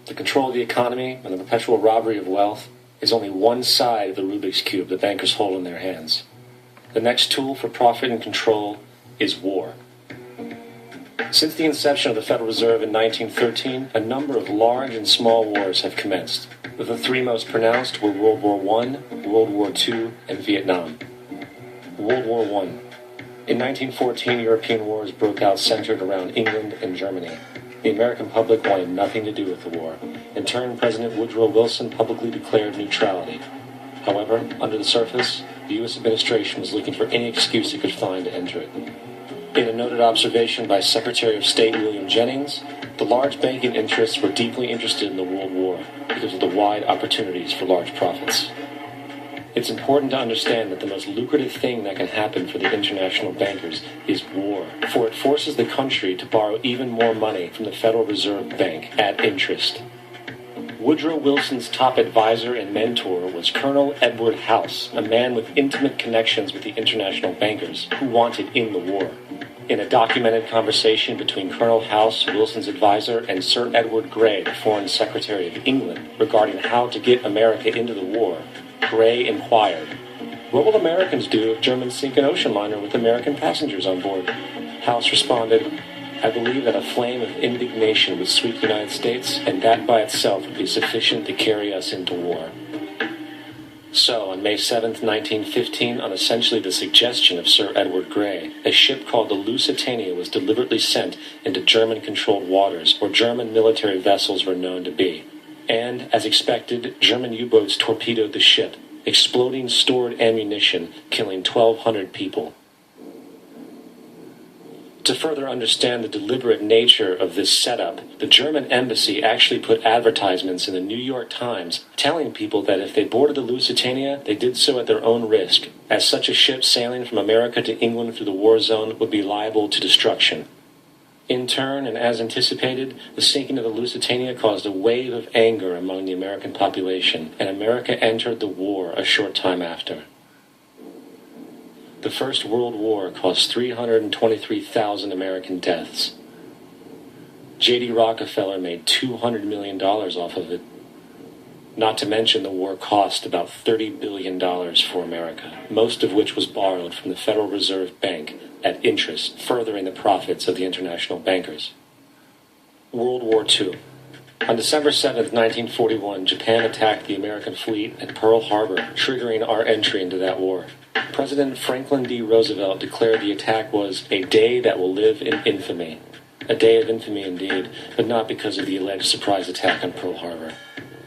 The control of the economy and the perpetual robbery of wealth is only one side of the Rubik's Cube the bankers hold in their hands. The next tool for profit and control is war. Since the inception of the Federal Reserve in 1913, a number of large and small wars have commenced. The three most pronounced were World War I, World War II, and Vietnam. World War I. In 1914, European wars broke out centered around England and Germany. The American public wanted nothing to do with the war. In turn, President Woodrow Wilson publicly declared neutrality. However, under the surface, the U.S. administration was looking for any excuse it could find to enter it. In a noted observation by Secretary of State William Jennings, the large banking interests were deeply interested in the World War because of the wide opportunities for large profits. It's important to understand that the most lucrative thing that can happen for the international bankers is war, for it forces the country to borrow even more money from the Federal Reserve Bank at interest. Woodrow Wilson's top advisor and mentor was Colonel Edward House, a man with intimate connections with the international bankers who wanted in the war. In a documented conversation between Colonel House, Wilson's advisor, and Sir Edward Grey, the Foreign Secretary of England, regarding how to get America into the war, Grey inquired, "What will Americans do if Germans sink an ocean liner with American passengers on board?" House responded, "I believe that a flame of indignation would sweep the United States, and that by itself would be sufficient to carry us into war." So, on May 7, 1915, on essentially the suggestion of Sir Edward Grey, a ship called the Lusitania was deliberately sent into German-controlled waters, where German military vessels were known to be. And, as expected, German U-boats torpedoed the ship, exploding stored ammunition, killing 1,200 people. To further understand the deliberate nature of this setup, the German embassy actually put advertisements in the New York Times telling people that if they boarded the Lusitania, they did so at their own risk, as such a ship sailing from America to England through the war zone would be liable to destruction. In turn, and as anticipated, the sinking of the Lusitania caused a wave of anger among the American population, and America entered the war a short time after. The First World War caused 323,000 American deaths. J.D. Rockefeller made $200 million off of it. Not to mention the war cost about $30 billion for America, most of which was borrowed from the Federal Reserve Bank at interest, furthering the profits of the international bankers. World War II. On December 7, 1941, Japan attacked the American fleet at Pearl Harbor, triggering our entry into that war. President Franklin D. Roosevelt declared the attack was a day that will live in infamy. A day of infamy indeed, but not because of the alleged surprise attack on Pearl Harbor.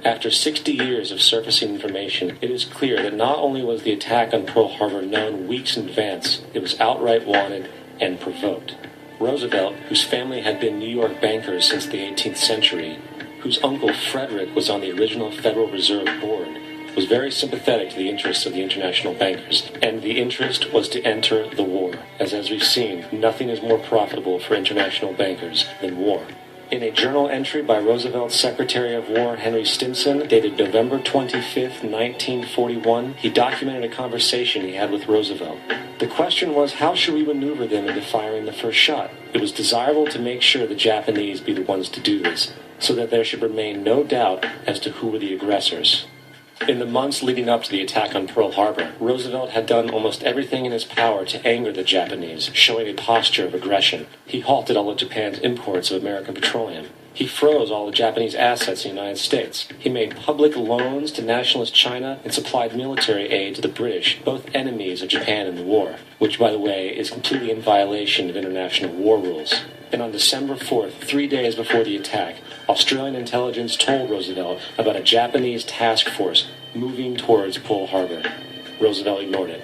After 60 years of surfacing information, it is clear that not only was the attack on Pearl Harbor known weeks in advance, it was outright wanted and provoked. Roosevelt, whose family had been New York bankers since the 18th century, whose uncle Frederick was on the original Federal Reserve Board, was very sympathetic to the interests of the international bankers, and the interest was to enter the war, as we've seen, nothing is more profitable for international bankers than war. In a journal entry by Roosevelt's Secretary of War Henry Stimson, dated November 25, 1941, he documented a conversation he had with Roosevelt. The question was, how should we maneuver them into firing the first shot? It was desirable to make sure the Japanese be the ones to do this, so that there should remain no doubt as to who were the aggressors. In the months leading up to the attack on Pearl Harbor, Roosevelt had done almost everything in his power to anger the Japanese, showing a posture of aggression. He halted all of Japan's imports of American petroleum. He froze all the Japanese assets in the United States. He made public loans to nationalist China and supplied military aid to the British, both enemies of Japan in the war, which, by the way, is completely in violation of international war rules. And on December 4th, 3 days before the attack, Australian intelligence told Roosevelt about a Japanese task force moving towards Pearl Harbor. Roosevelt ignored it.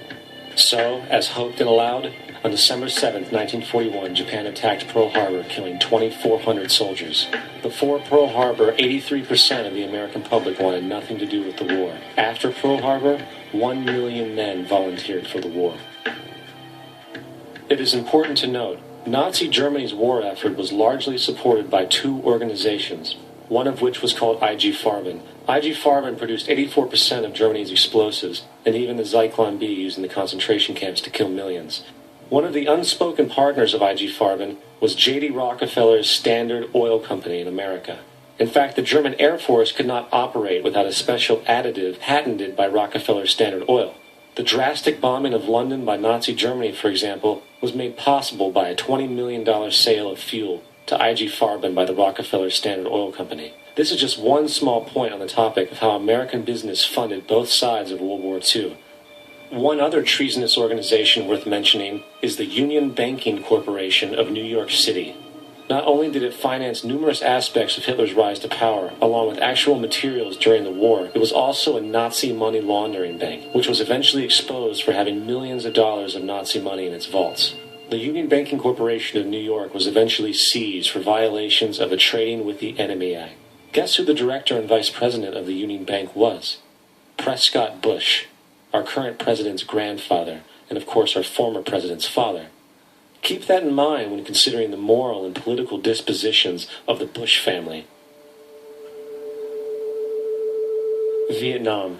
So, as hoped and allowed, on December 7, 1941, Japan attacked Pearl Harbor, killing 2,400 soldiers. Before Pearl Harbor, 83% of the American public wanted nothing to do with the war. After Pearl Harbor, 1 million men volunteered for the war. It is important to note, Nazi Germany's war effort was largely supported by two organizations, one of which was called IG Farben. IG Farben produced 84% of Germany's explosives, and even the Zyklon B used in the concentration camps to kill millions. One of the unspoken partners of IG Farben was J.D. Rockefeller's Standard Oil Company in America. In fact, the German Air Force could not operate without a special additive patented by Rockefeller Standard Oil. The drastic bombing of London by Nazi Germany, for example, was made possible by a $20 million sale of fuel to IG Farben by the Rockefeller Standard Oil Company. This is just one small point on the topic of how American business funded both sides of World War II. One other treasonous organization worth mentioning is the Union Banking Corporation of New York City. Not only did it finance numerous aspects of Hitler's rise to power, along with actual materials during the war, it was also a Nazi money laundering bank, which was eventually exposed for having millions of dollars of Nazi money in its vaults. The Union Banking Corporation of New York was eventually seized for violations of the Trading with the Enemy Act. Guess who the director and vice president of the Union Bank was? Prescott Bush, our current president's grandfather, and of course our former president's father. Keep that in mind when considering the moral and political dispositions of the Bush family. Vietnam.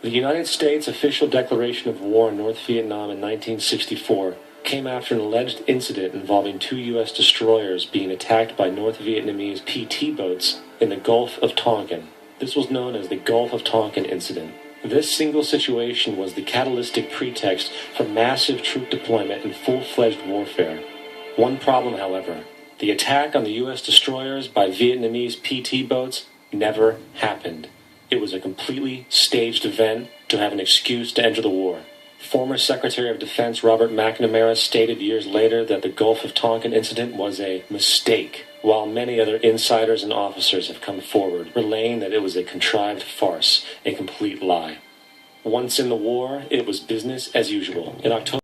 The United States' official declaration of war in North Vietnam in 1964 came after an alleged incident involving 2 U.S. destroyers being attacked by North Vietnamese PT boats in the Gulf of Tonkin. This was known as the Gulf of Tonkin incident. This single situation was the catalytic pretext for massive troop deployment and full-fledged warfare. One problem, however, the attack on the U.S. destroyers by Vietnamese PT boats never happened. It was a completely staged event to have an excuse to enter the war. Former Secretary of Defense Robert McNamara stated years later that the Gulf of Tonkin incident was a mistake, while many other insiders and officers have come forward, relaying that it was a contrived farce, a complete lie. Once in the war, it was business as usual. In October